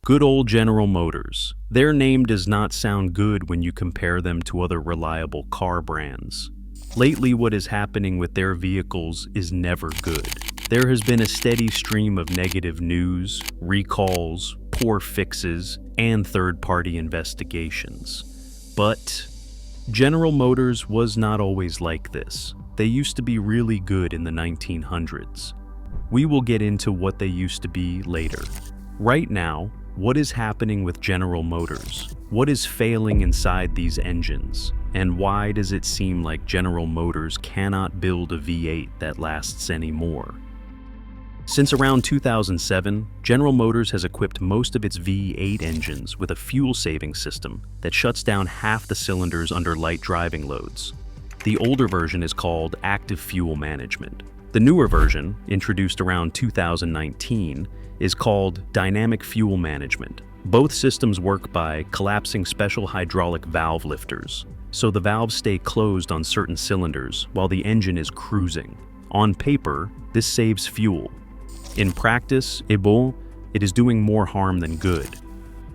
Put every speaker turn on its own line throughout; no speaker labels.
Good old General Motors. Their name does not sound good when you compare them to other reliable car brands. Lately, what is happening with their vehicles is never good. There has been a steady stream of negative news, recalls, poor fixes, and third-party investigations. But General Motors was not always like this. They used to be really good in the 1900s. We will get into what they used to be later. Right now, what is happening with General Motors? What is failing inside these engines? And why does it seem like General Motors cannot build a V8 that lasts anymore? Since around 2007, General Motors has equipped most of its V8 engines with a fuel-saving system that shuts down half the cylinders under light driving loads. The older version is called active fuel management. The newer version, introduced around 2019, is called dynamic fuel management. Both systems work by collapsing special hydraulic valve lifters, so the valves stay closed on certain cylinders while the engine is cruising. On paper, this saves fuel. In practice, it is doing more harm than good,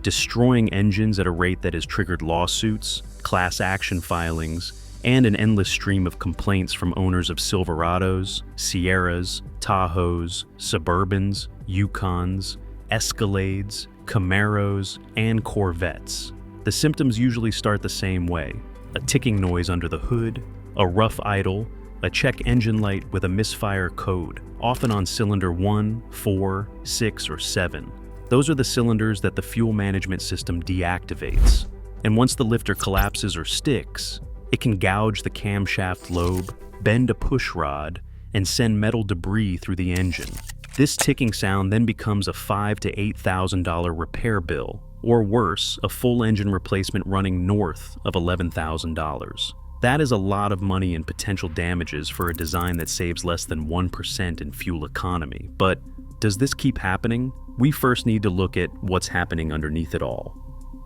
destroying engines at a rate that has triggered lawsuits, class action filings, and an endless stream of complaints from owners of Silverados, Sierras, Tahoes, Suburbans, Yukons, Escalades, Camaros, and Corvettes. The symptoms usually start the same way: a ticking noise under the hood, a rough idle, a check engine light with a misfire code, often on cylinder 1, 4, 6, or 7. Those are the cylinders that the fuel management system deactivates. And once the lifter collapses or sticks, it can gouge the camshaft lobe, bend a push rod, and send metal debris through the engine. This ticking sound then becomes a $5,000 to $8,000 repair bill, or worse, a full engine replacement running north of $11,000. That is a lot of money in potential damages for a design that saves less than 1% in fuel economy. But does this keep happening? We first need to look at what's happening underneath it all.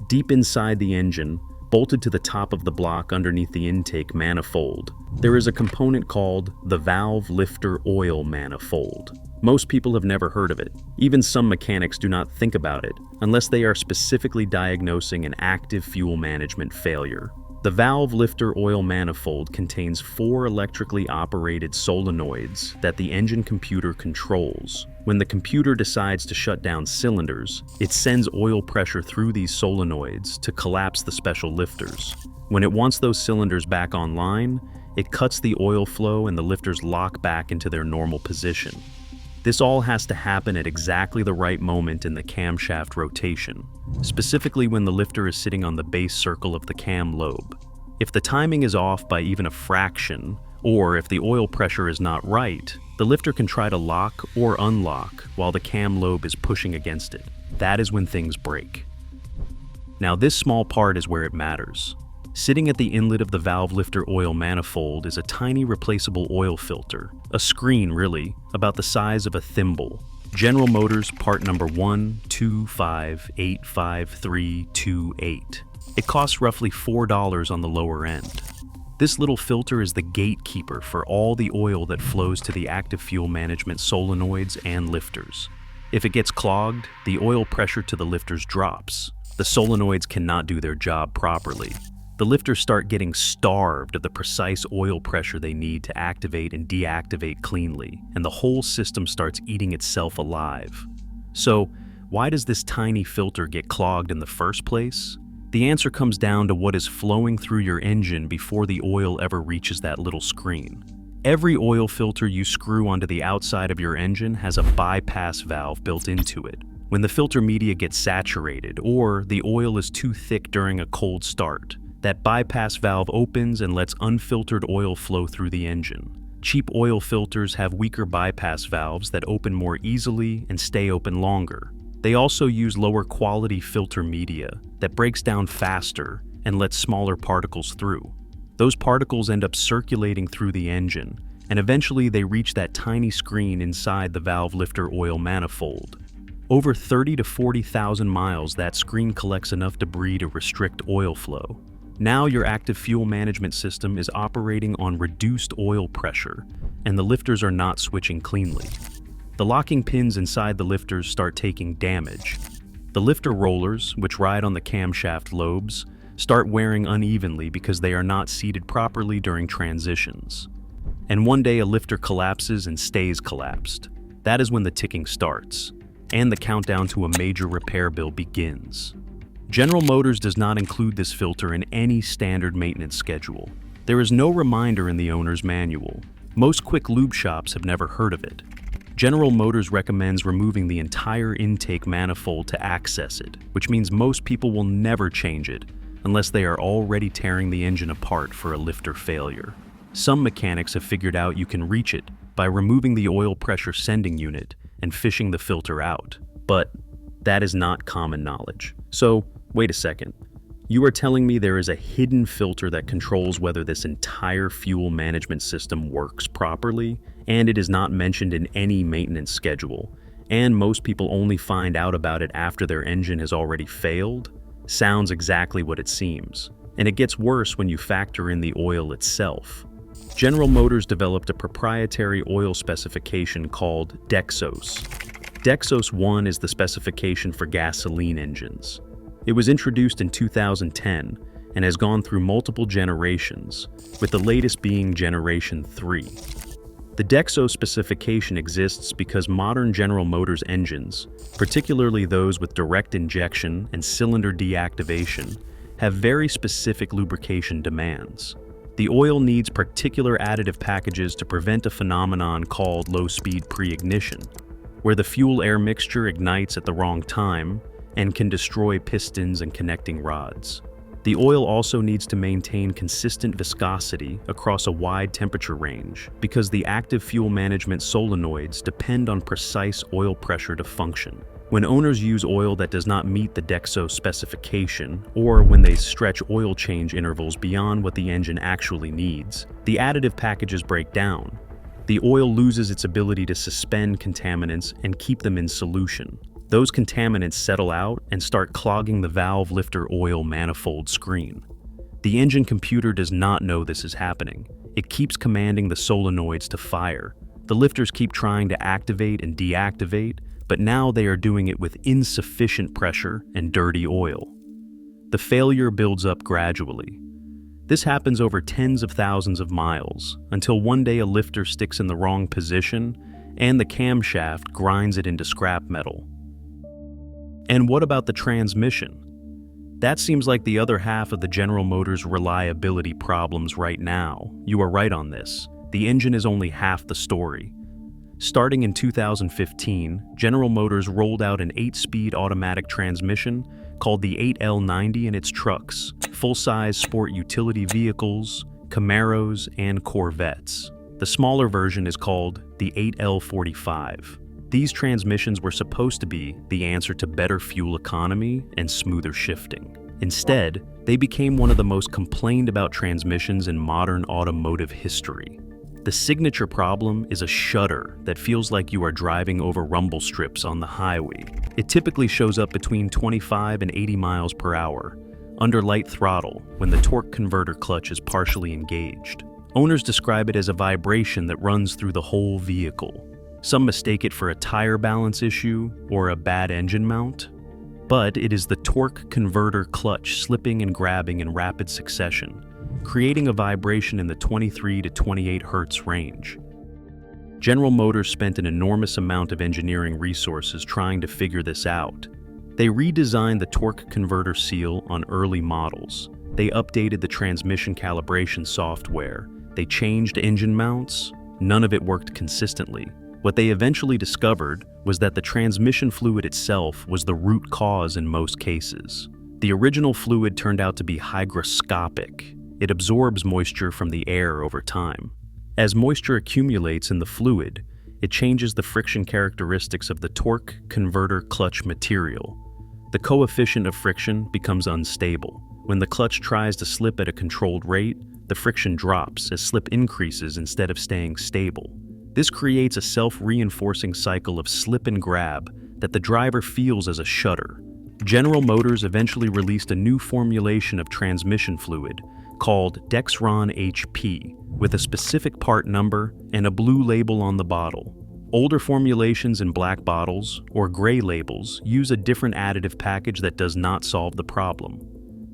Deep inside the engine, bolted to the top of the block underneath the intake manifold, there is a component called the Valve Lifter Oil Manifold. Most people have never heard of it. Even some mechanics do not think about it unless they are specifically diagnosing an active fuel management failure. The Valve Lifter Oil Manifold contains 4 electrically operated solenoids that the engine computer controls. When the computer decides to shut down cylinders, it sends oil pressure through these solenoids to collapse the special lifters. When it wants those cylinders back online, it cuts the oil flow and the lifters lock back into their normal position. This all has to happen at exactly the right moment in the camshaft rotation, specifically when the lifter is sitting on the base circle of the cam lobe. If the timing is off by even a fraction, or if the oil pressure is not right, the lifter can try to lock or unlock while the cam lobe is pushing against it. That is when things break. Now, this small part is where it matters. Sitting at the inlet of the Valve Lifter Oil Manifold is a tiny replaceable oil filter, a screen really, about the size of a thimble. General Motors part number 125855328. It costs roughly $4 on the lower end. This little filter is the gatekeeper for all the oil that flows to the active fuel management solenoids and lifters. If it gets clogged, the oil pressure to the lifters drops. The solenoids cannot do their job properly. The lifters start getting starved of the precise oil pressure they need to activate and deactivate cleanly, and the whole system starts eating itself alive. So, why does this tiny filter get clogged in the first place? The answer comes down to what is flowing through your engine before the oil ever reaches that little screen. Every oil filter you screw onto the outside of your engine has a bypass valve built into it. When the filter media gets saturated, or the oil is too thick during a cold start, that bypass valve opens and lets unfiltered oil flow through the engine. Cheap oil filters have weaker bypass valves that open more easily and stay open longer. They also use lower quality filter media that breaks down faster and lets smaller particles through. Those particles end up circulating through the engine, and eventually they reach that tiny screen inside the Valve Lifter Oil Manifold. Over 30 to 40,000 miles, that screen collects enough debris to restrict oil flow. Now your active fuel management system is operating on reduced oil pressure, and the lifters are not switching cleanly. The locking pins inside the lifters start taking damage. The lifter rollers, which ride on the camshaft lobes, start wearing unevenly because they are not seated properly during transitions. And one day a lifter collapses and stays collapsed. That is when the ticking starts, and the countdown to a major repair bill begins. General Motors does not include this filter in any standard maintenance schedule. There is no reminder in the owner's manual. Most quick lube shops have never heard of it. General Motors recommends removing the entire intake manifold to access it, which means most people will never change it unless they are already tearing the engine apart for a lifter failure. Some mechanics have figured out you can reach it by removing the oil pressure sending unit and fishing the filter out, but that is not common knowledge. So, wait a second. You are telling me there is a hidden filter that controls whether this entire fuel management system works properly, and it is not mentioned in any maintenance schedule, and most people only find out about it after their engine has already failed? Sounds exactly what it seems. And it gets worse when you factor in the oil itself. General Motors developed a proprietary oil specification called Dexos. Dexos 1 is the specification for gasoline engines. It was introduced in 2010 and has gone through multiple generations, with the latest being Generation 3. The Dexos specification exists because modern General Motors engines, particularly those with direct injection and cylinder deactivation, have very specific lubrication demands. The oil needs particular additive packages to prevent a phenomenon called low-speed pre-ignition, where the fuel-air mixture ignites at the wrong time and can destroy pistons and connecting rods. The oil also needs to maintain consistent viscosity across a wide temperature range because the active fuel management solenoids depend on precise oil pressure to function. When owners use oil that does not meet the Dexos specification, or when they stretch oil change intervals beyond what the engine actually needs, the additive packages break down. The oil loses its ability to suspend contaminants and keep them in solution. Those contaminants settle out and start clogging the Valve Lifter Oil Manifold screen. The engine computer does not know this is happening. It keeps commanding the solenoids to fire. The lifters keep trying to activate and deactivate, but now they are doing it with insufficient pressure and dirty oil. The failure builds up gradually. This happens over tens of thousands of miles, until one day a lifter sticks in the wrong position and the camshaft grinds it into scrap metal. And what about the transmission? That seems like the other half of the General Motors reliability problems right now. You are right on this. The engine is only half the story. Starting in 2015, General Motors rolled out an 8-speed automatic transmission called the 8L90 in its trucks, full-size sport utility vehicles, Camaros, and Corvettes. The smaller version is called the 8L45. These transmissions were supposed to be the answer to better fuel economy and smoother shifting. Instead, they became one of the most complained about transmissions in modern automotive history. The signature problem is a shudder that feels like you are driving over rumble strips on the highway. It typically shows up between 25 and 80 miles per hour, under light throttle when the torque converter clutch is partially engaged. Owners describe it as a vibration that runs through the whole vehicle. Some mistake it for a tire balance issue or a bad engine mount, but it is the torque converter clutch slipping and grabbing in rapid succession, creating a vibration in the 23 to 28 Hz range. General Motors spent an enormous amount of engineering resources trying to figure this out. They redesigned the torque converter seal on early models. They updated the transmission calibration software. They changed engine mounts. None of it worked consistently. What they eventually discovered was that the transmission fluid itself was the root cause in most cases. The original fluid turned out to be hygroscopic. It absorbs moisture from the air over time. As moisture accumulates in the fluid, it changes the friction characteristics of the torque converter clutch material. The coefficient of friction becomes unstable. When the clutch tries to slip at a controlled rate, the friction drops as slip increases instead of staying stable. This creates a self-reinforcing cycle of slip and grab that the driver feels as a shudder. General Motors eventually released a new formulation of transmission fluid called Dexron HP with a specific part number and a blue label on the bottle. Older formulations in black bottles or gray labels use a different additive package that does not solve the problem.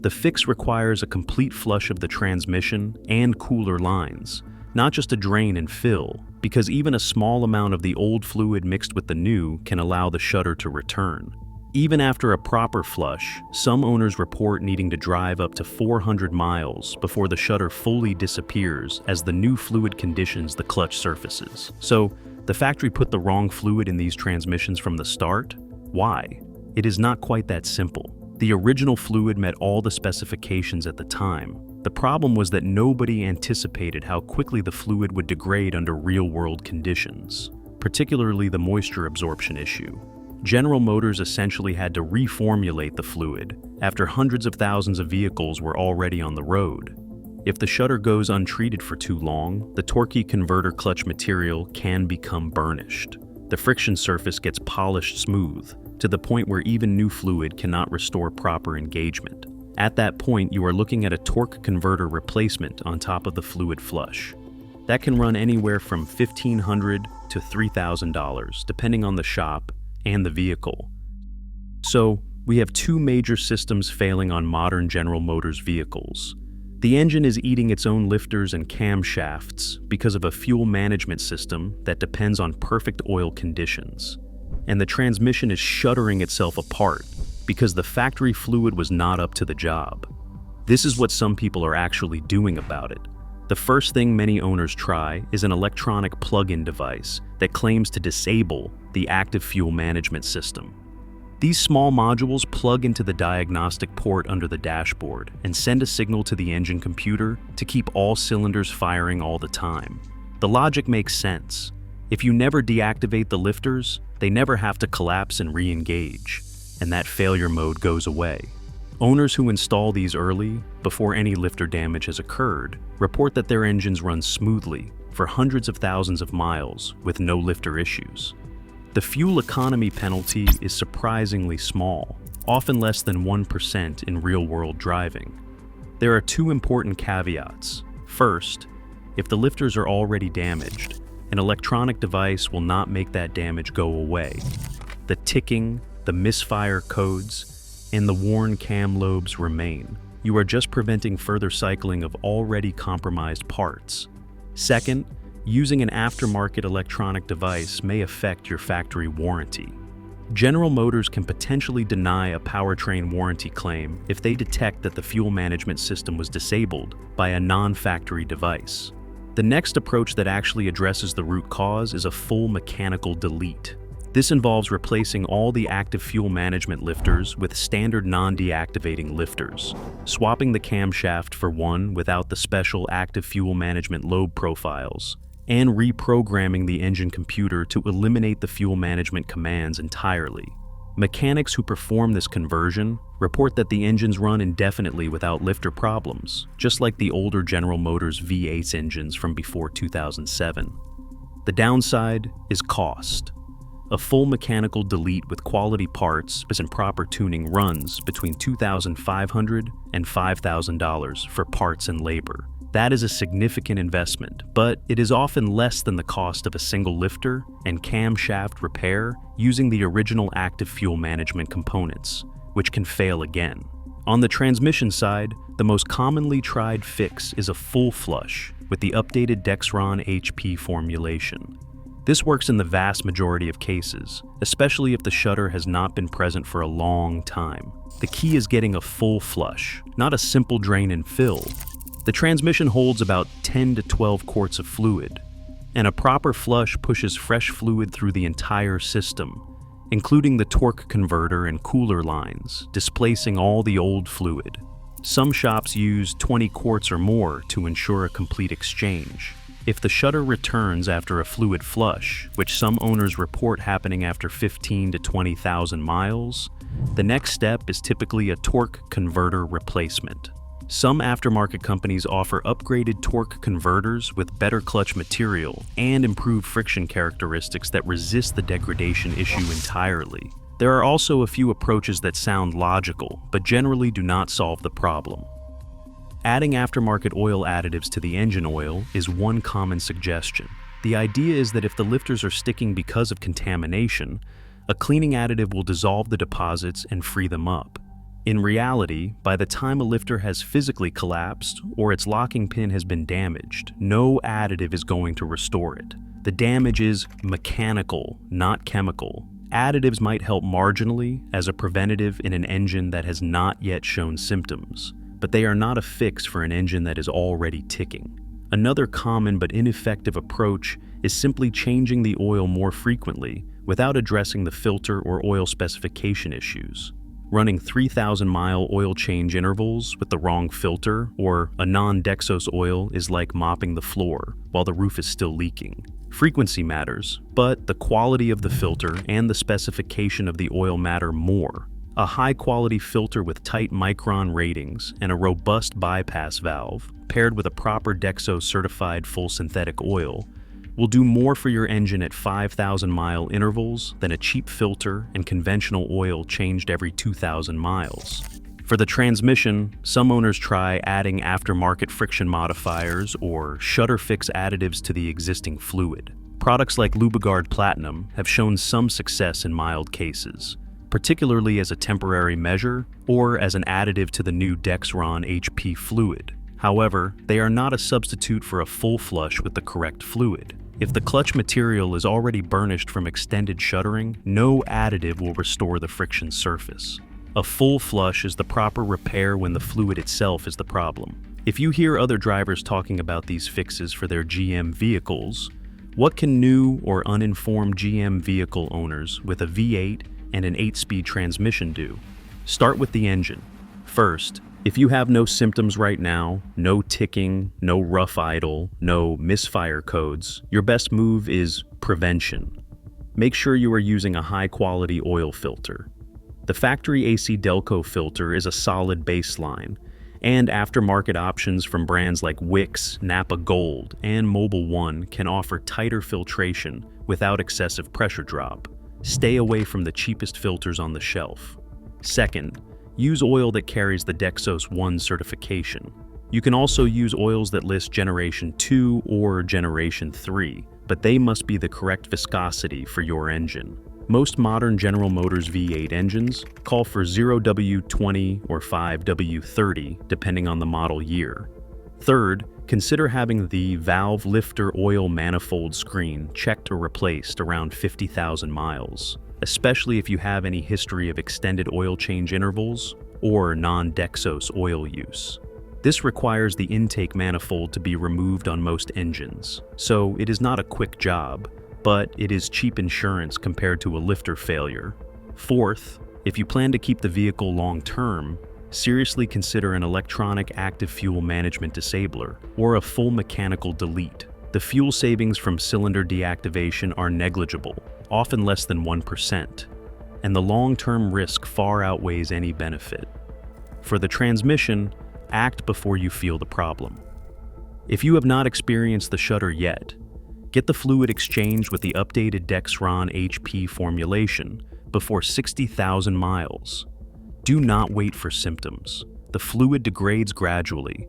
The fix requires a complete flush of the transmission and cooler lines, not just a drain and fill, because even a small amount of the old fluid mixed with the new can allow the shudder to return. Even after a proper flush, some owners report needing to drive up to 400 miles before the shudder fully disappears as the new fluid conditions the clutch surfaces. So, the factory put the wrong fluid in these transmissions from the start? Why? It is not quite that simple. The original fluid met all the specifications at the time. The problem was that nobody anticipated how quickly the fluid would degrade under real-world conditions, particularly the moisture absorption issue. General Motors essentially had to reformulate the fluid after hundreds of thousands of vehicles were already on the road. If the shudder goes untreated for too long, the torquey converter clutch material can become burnished. The friction surface gets polished smooth, to the point where even new fluid cannot restore proper engagement. At that point, you are looking at a torque converter replacement on top of the fluid flush. That can run anywhere from $1,500 to $3,000, depending on the shop and the vehicle. So, we have two major systems failing on modern General Motors vehicles. The engine is eating its own lifters and camshafts because of a fuel management system that depends on perfect oil conditions. And the transmission is shuddering itself apart because the factory fluid was not up to the job. This is what some people are actually doing about it. The first thing many owners try is an electronic plug-in device that claims to disable the active fuel management system. These small modules plug into the diagnostic port under the dashboard and send a signal to the engine computer to keep all cylinders firing all the time. The logic makes sense. If you never deactivate the lifters, they never have to collapse and re-engage, and that failure mode goes away. Owners who install these early, before any lifter damage has occurred, report that their engines run smoothly for hundreds of thousands of miles with no lifter issues. The fuel economy penalty is surprisingly small, often less than 1% in real-world driving. There are two important caveats. First, if the lifters are already damaged, an electronic device will not make that damage go away. The ticking, the misfire codes, and the worn cam lobes remain. You are just preventing further cycling of already compromised parts. Second, using an aftermarket electronic device may affect your factory warranty. General Motors can potentially deny a powertrain warranty claim if they detect that the fuel management system was disabled by a non-factory device. The next approach that actually addresses the root cause is a full mechanical delete. This involves replacing all the active fuel management lifters with standard non-deactivating lifters, swapping the camshaft for one without the special active fuel management lobe profiles, and reprogramming the engine computer to eliminate the fuel management commands entirely. Mechanics who perform this conversion report that the engines run indefinitely without lifter problems, just like the older General Motors V8 engines from before 2007. The downside is cost. A full mechanical delete with quality parts and proper tuning runs between $2,500 and $5,000 for parts and labor. That is a significant investment, but it is often less than the cost of a single lifter and camshaft repair using the original active fuel management components, which can fail again. On the transmission side, the most commonly tried fix is a full flush with the updated Dexron HP formulation. This works in the vast majority of cases, especially if the shudder has not been present for a long time. The key is getting a full flush, not a simple drain and fill. The transmission holds about 10 to 12 quarts of fluid, and a proper flush pushes fresh fluid through the entire system, including the torque converter and cooler lines, displacing all the old fluid. Some shops use 20 quarts or more to ensure a complete exchange. If the shudder returns after a fluid flush, which some owners report happening after 15 to 20,000 miles, the next step is typically a torque converter replacement. Some aftermarket companies offer upgraded torque converters with better clutch material and improved friction characteristics that resist the degradation issue entirely. There are also a few approaches that sound logical, but generally do not solve the problem. Adding aftermarket oil additives to the engine oil is one common suggestion. The idea is that if the lifters are sticking because of contamination, a cleaning additive will dissolve the deposits and free them up. In reality, by the time a lifter has physically collapsed or its locking pin has been damaged, no additive is going to restore it. The damage is mechanical, not chemical. Additives might help marginally as a preventative in an engine that has not yet shown symptoms, but they are not a fix for an engine that is already ticking. Another common but ineffective approach is simply changing the oil more frequently without addressing the filter or oil specification issues. Running 3,000-mile oil change intervals with the wrong filter or a non-Dexos oil is like mopping the floor while the roof is still leaking. Frequency matters, but the quality of the filter and the specification of the oil matter more. A high-quality filter with tight micron ratings and a robust bypass valve, paired with a proper Dexos-certified full synthetic oil, will do more for your engine at 5,000-mile intervals than a cheap filter and conventional oil changed every 2,000 miles. For the transmission, some owners try adding aftermarket friction modifiers or shudder fix additives to the existing fluid. Products like Lubiguard Platinum have shown some success in mild cases, particularly as a temporary measure or as an additive to the new Dexron HP fluid. However, they are not a substitute for a full flush with the correct fluid. If the clutch material is already burnished from extended shuddering, no additive will restore the friction surface. A full flush is the proper repair when the fluid itself is the problem. If you hear other drivers talking about these fixes for their GM vehicles, what can new or uninformed GM vehicle owners with a V8 and an 8-speed transmission do? Start with the engine. First, if you have no symptoms right now, no ticking, no rough idle, no misfire codes, your best move is prevention. Make sure you are using a high-quality oil filter. The factory AC Delco filter is a solid baseline, and aftermarket options from brands like Wix, Napa Gold, and Mobil 1 can offer tighter filtration without excessive pressure drop. Stay away from the cheapest filters on the shelf. Second, use oil that carries the Dexos 1 certification. You can also use oils that list Generation 2 or Generation 3, but they must be the correct viscosity for your engine. Most modern General Motors V8 engines call for 0W20 or 5W30, depending on the model year. Third, consider having the Valve Lifter Oil Manifold screen checked or replaced around 50,000 miles, especially if you have any history of extended oil change intervals or non-Dexos oil use. This requires the intake manifold to be removed on most engines, so it is not a quick job, but it is cheap insurance compared to a lifter failure. Fourth, if you plan to keep the vehicle long-term, seriously consider an electronic active fuel management disabler or a full mechanical delete. The fuel savings from cylinder deactivation are negligible, often less than 1%, and the long-term risk far outweighs any benefit. For the transmission, act before you feel the problem. If you have not experienced the shudder yet, get the fluid exchanged with the updated Dexron HP formulation before 60,000 miles. Do not wait for symptoms. The fluid degrades gradually,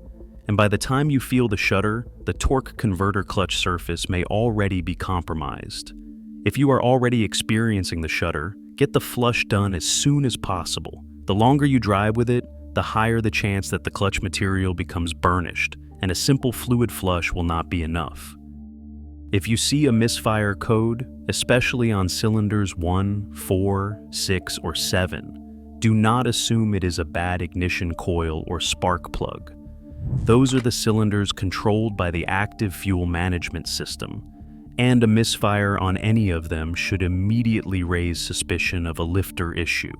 and by the time you feel the shudder, the torque converter clutch surface may already be compromised. If you are already experiencing the shudder, get the flush done as soon as possible. The longer you drive with it, the higher the chance that the clutch material becomes burnished, and a simple fluid flush will not be enough. If you see a misfire code, especially on cylinders 1, 4, 6, or 7, do not assume it is a bad ignition coil or spark plug. Those are the cylinders controlled by the active fuel management system, and a misfire on any of them should immediately raise suspicion of a lifter issue.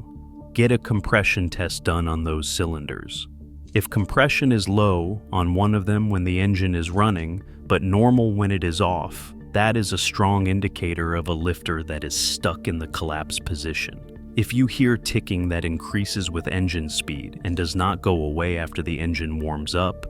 Get a compression test done on those cylinders. If compression is low on one of them when the engine is running, but normal when it is off, that is a strong indicator of a lifter that is stuck in the collapse position. If you hear ticking that increases with engine speed and does not go away after the engine warms up,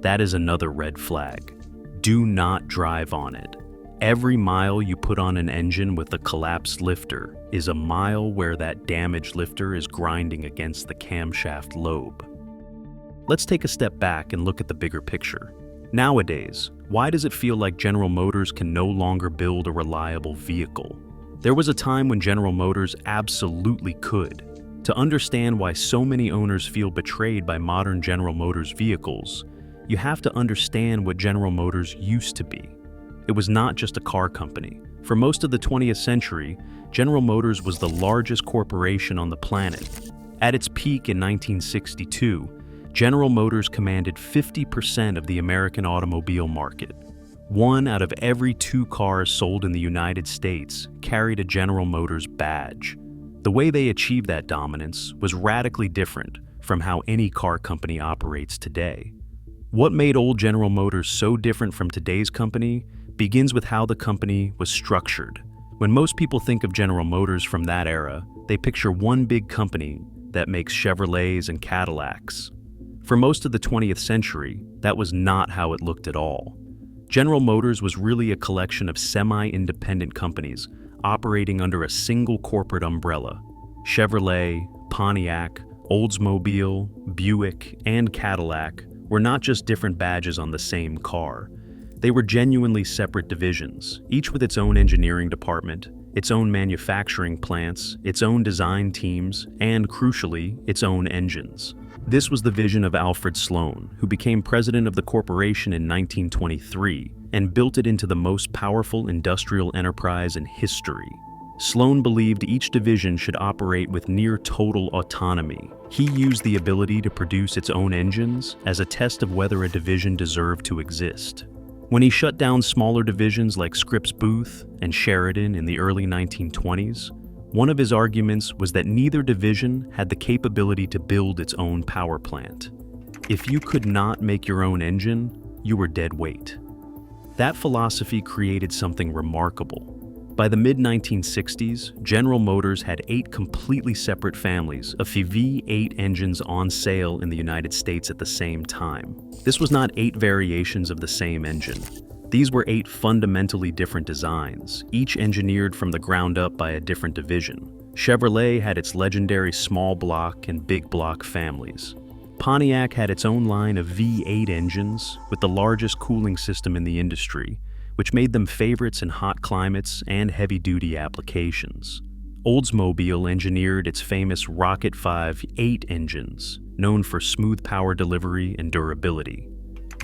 that is another red flag. Do not drive on it. Every mile you put on an engine with a collapsed lifter is a mile where that damaged lifter is grinding against the camshaft lobe. Let's take a step back and look at the bigger picture. Nowadays, why does it feel like General Motors can no longer build a reliable vehicle? There was a time when General Motors absolutely could. To understand why so many owners feel betrayed by modern General Motors vehicles, you have to understand what General Motors used to be. It was not just a car company. For most of the 20th century, General Motors was the largest corporation on the planet. At its peak in 1962, General Motors commanded 50% of the American automobile market. 1 out of every 2 cars sold in the United States carried a General Motors badge. The way they achieved that dominance was radically different from how any car company operates today. What made old General Motors so different from today's company begins with how the company was structured. When most people think of General Motors from that era, they picture one big company that makes Chevrolets and Cadillacs. For most of the 20th century, that was not how it looked at all. General Motors was really a collection of semi-independent companies operating under a single corporate umbrella. Chevrolet, Pontiac, Oldsmobile, Buick, and Cadillac were not just different badges on the same car. They were genuinely separate divisions, each with its own engineering department, its own manufacturing plants, its own design teams, and, crucially, its own engines. This was the vision of Alfred Sloan, who became president of the corporation in 1923 and built it into the most powerful industrial enterprise in history. Sloan believed each division should operate with near total autonomy. He used the ability to produce its own engines as a test of whether a division deserved to exist. When he shut down smaller divisions like Scripps Booth and Sheridan in the early 1920s, one of his arguments was that neither division had the capability to build its own power plant. If you could not make your own engine, you were dead weight. That philosophy created something remarkable. By the mid-1960s, General Motors had 8 completely separate families of V8 engines on sale in the United States at the same time. This was not 8 variations of the same engine. These were 8 fundamentally different designs, each engineered from the ground up by a different division. Chevrolet had its legendary small block and big block families. Pontiac had its own line of V8 engines with the largest cooling system in the industry, which made them favorites in hot climates and heavy-duty applications. Oldsmobile engineered its famous Rocket 5 8 engines, known for smooth power delivery and durability.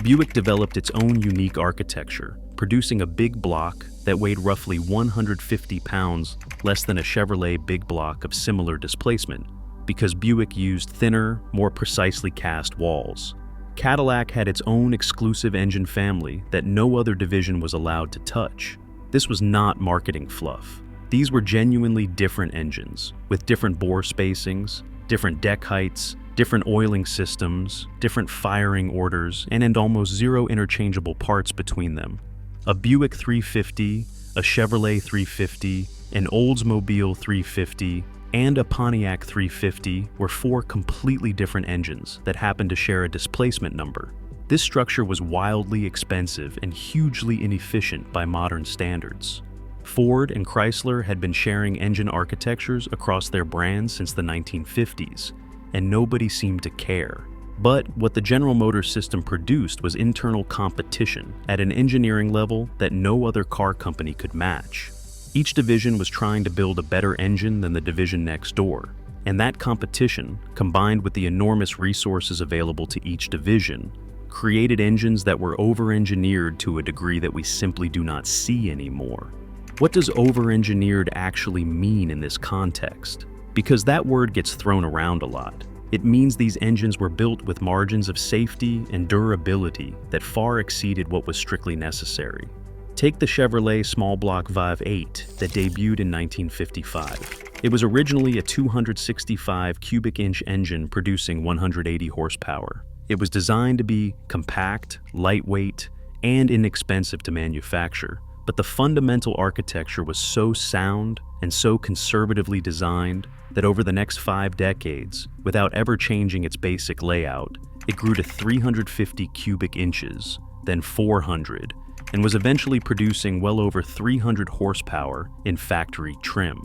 Buick developed its own unique architecture, producing a big block that weighed roughly 150 pounds, less than a Chevrolet big block of similar displacement, because Buick used thinner, more precisely cast walls. Cadillac had its own exclusive engine family that no other division was allowed to touch. This was not marketing fluff. These were genuinely different engines, with different bore spacings, different deck heights, different oiling systems, different firing orders, and almost 0 interchangeable parts between them. A Buick 350, a Chevrolet 350, an Oldsmobile 350, and a Pontiac 350 were 4 completely different engines that happened to share a displacement number. This structure was wildly expensive and hugely inefficient by modern standards. Ford and Chrysler had been sharing engine architectures across their brands since the 1950s, and nobody seemed to care. But what the General Motors system produced was internal competition at an engineering level that no other car company could match. Each division was trying to build a better engine than the division next door, and that competition, combined with the enormous resources available to each division, created engines that were over-engineered to a degree that we simply do not see anymore. What does over-engineered actually mean in this context? Because that word gets thrown around a lot. It means these engines were built with margins of safety and durability that far exceeded what was strictly necessary. Take the Chevrolet small block Valve 8 that debuted in 1955. It was originally a 265 cubic inch engine producing 180 horsepower. It was designed to be compact, lightweight, and inexpensive to manufacture, but the fundamental architecture was so sound and so conservatively designed that over the next 5 decades, without ever changing its basic layout, it grew to 350 cubic inches, then 400, and was eventually producing well over 300 horsepower in factory trim.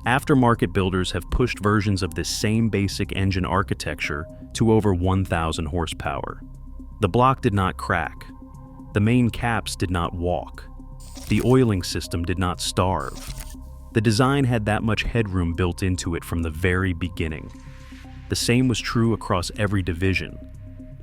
Aftermarket builders have pushed versions of this same basic engine architecture to over 1,000 horsepower. The block did not crack. The main caps did not walk. The oiling system did not starve. The design had that much headroom built into it from the very beginning. The same was true across every division.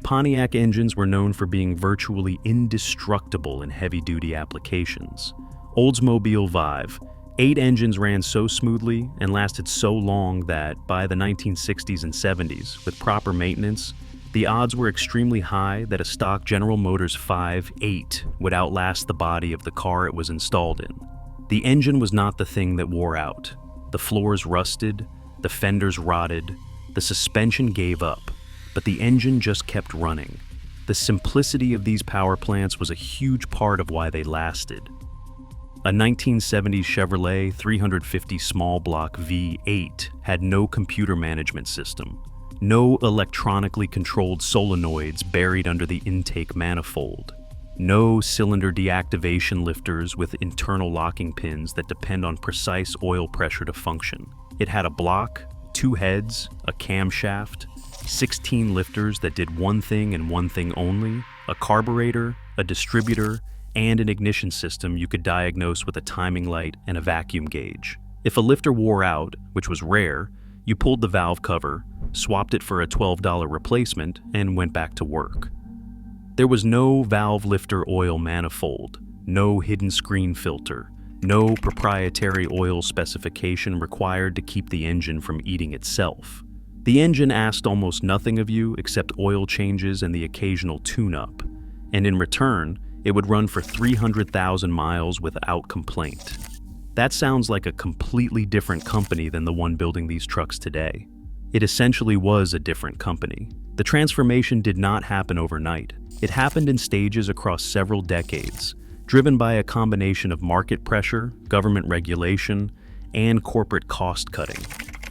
Pontiac engines were known for being virtually indestructible in heavy-duty applications. Oldsmobile Vive, 8 engines ran so smoothly and lasted so long that, by the 1960s and 70s, with proper maintenance, the odds were extremely high that a stock General Motors 5.8 would outlast the body of the car it was installed in. The engine was not the thing that wore out. The floors rusted, the fenders rotted, the suspension gave up, but the engine just kept running. The simplicity of these power plants was a huge part of why they lasted. A 1970s Chevrolet 350 small block V8 had no computer management system, no electronically controlled solenoids buried under the intake manifold, no cylinder deactivation lifters with internal locking pins that depend on precise oil pressure to function. It had a block, 2 heads, a camshaft, 16 lifters that did one thing and one thing only, a carburetor, a distributor, and an ignition system you could diagnose with a timing light and a vacuum gauge. If a lifter wore out, which was rare, you pulled the valve cover, swapped it for a $12 replacement, and went back to work. There was no Valve Lifter Oil Manifold, no hidden screen filter, no proprietary oil specification required to keep the engine from eating itself. The engine asked almost nothing of you except oil changes and the occasional tune-up, and in return, it would run for 300,000 miles without complaint. That sounds like a completely different company than the one building these trucks today. It essentially was a different company. The transformation did not happen overnight. It happened in stages across several decades, driven by a combination of market pressure, government regulation, and corporate cost-cutting.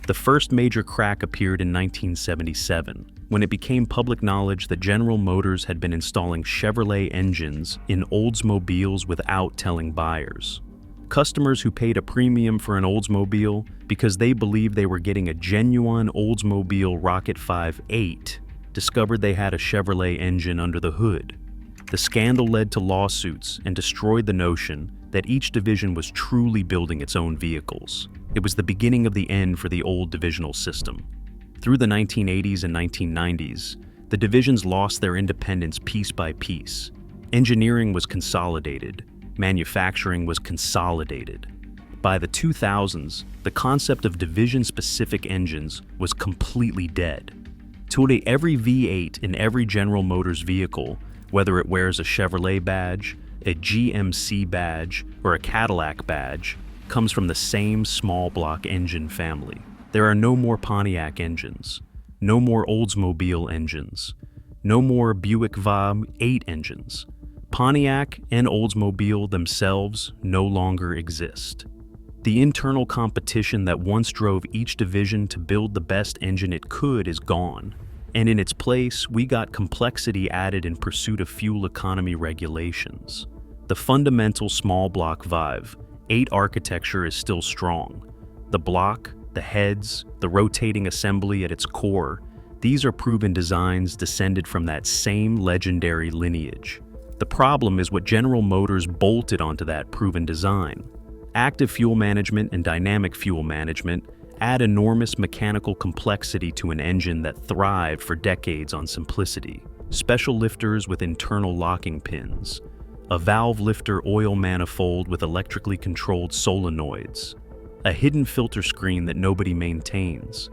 The first major crack appeared in 1977, when it became public knowledge that General Motors had been installing Chevrolet engines in Oldsmobiles without telling buyers. Customers who paid a premium for an Oldsmobile because they believed they were getting a genuine Oldsmobile Rocket 5.8 discovered they had a Chevrolet engine under the hood. The scandal led to lawsuits and destroyed the notion that each division was truly building its own vehicles. It was the beginning of the end for the old divisional system. Through the 1980s and 1990s, the divisions lost their independence piece by piece. Engineering was consolidated. Manufacturing was consolidated. By the 2000s, the concept of division-specific engines was completely dead. Today, every V8 in every General Motors vehicle, whether it wears a Chevrolet badge, a GMC badge, or a Cadillac badge, comes from the same small block engine family. There are no more Pontiac engines, no more Oldsmobile engines, no more Buick VAB 8 engines. Pontiac and Oldsmobile themselves no longer exist. The internal competition that once drove each division to build the best engine it could is gone, and in its place, we got complexity added in pursuit of fuel economy regulations. The fundamental small block Vive 8 architecture is still strong. The block, the heads, the rotating assembly at its core, these are proven designs descended from that same legendary lineage. The problem is what General Motors bolted onto that proven design. Active fuel management and dynamic fuel management add enormous mechanical complexity to an engine that thrived for decades on simplicity. Special lifters with internal locking pins, a Valve Lifter Oil Manifold with electrically controlled solenoids, a hidden filter screen that nobody maintains,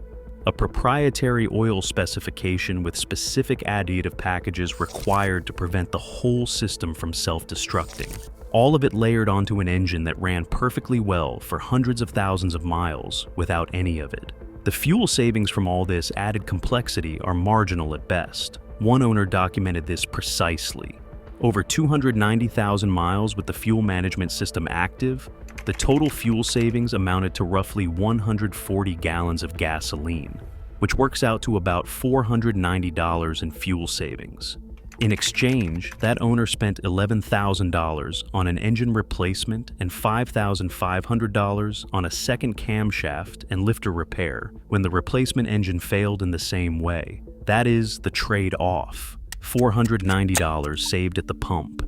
a proprietary oil specification with specific additive packages required to prevent the whole system from self-destructing. All of it layered onto an engine that ran perfectly well for hundreds of thousands of miles without any of it. The fuel savings from all this added complexity are marginal at best. One owner documented this precisely. Over 290,000 miles with the fuel management system active, the total fuel savings amounted to roughly 140 gallons of gasoline, which works out to about $490 in fuel savings. In exchange, that owner spent $11,000 on an engine replacement and $5,500 on a second camshaft and lifter repair when the replacement engine failed in the same way. That is the trade-off. $490 saved at the pump.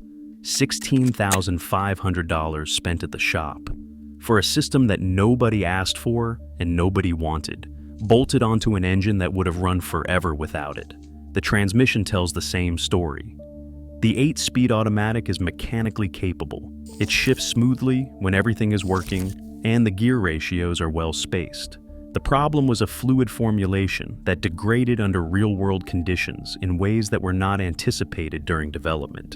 $16,500 spent at the shop for a system that nobody asked for and nobody wanted, bolted onto an engine that would have run forever without it. The transmission tells the same story. The 8-speed automatic is mechanically capable. It shifts smoothly when everything is working, and the gear ratios are well spaced. The problem was a fluid formulation that degraded under real-world conditions in ways that were not anticipated during development.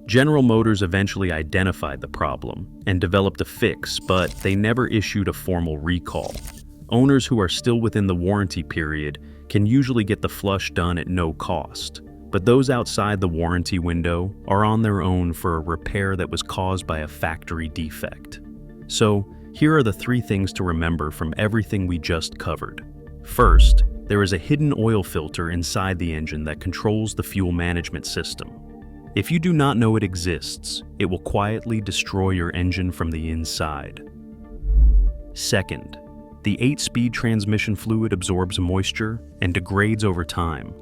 General Motors eventually identified the problem and developed a fix, but they never issued a formal recall. Owners who are still within the warranty period can usually get the flush done at no cost, but those outside the warranty window are on their own for a repair that was caused by a factory defect. So, here are the 3 things to remember from everything we just covered. First, there is a hidden oil filter inside the engine that controls the fuel management system. If you do not know it exists, it will quietly destroy your engine from the inside. Second, the 8-speed transmission fluid absorbs moisture and degrades over time.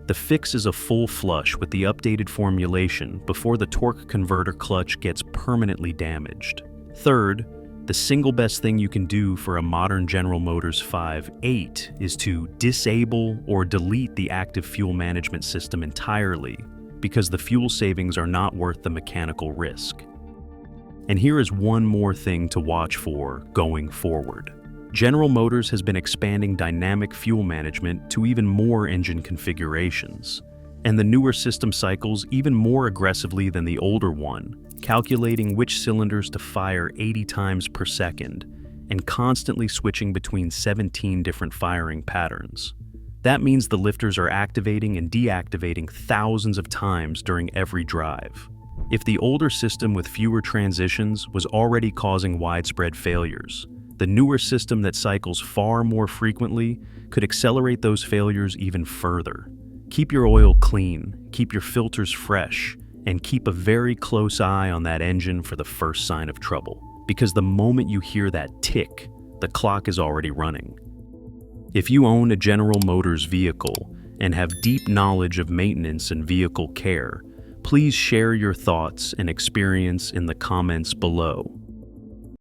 The fix is a full flush with the updated formulation before the torque converter clutch gets permanently damaged. Third, the single best thing you can do for a modern General Motors 5.8 is to disable or delete the active fuel management system entirely, because the fuel savings are not worth the mechanical risk. And here is one more thing to watch for going forward. General Motors has been expanding dynamic fuel management to even more engine configurations, and the newer system cycles even more aggressively than the older one, calculating which cylinders to fire 80 times per second and constantly switching between 17 different firing patterns. That means the lifters are activating and deactivating thousands of times during every drive. If the older system with fewer transitions was already causing widespread failures, the newer system that cycles far more frequently could accelerate those failures even further. Keep your oil clean, keep your filters fresh, and keep a very close eye on that engine for the first sign of trouble, because the moment you hear that tick, the clock is already running. If you own a General Motors vehicle and have deep knowledge of maintenance and vehicle care, please share your thoughts and experience in the comments below.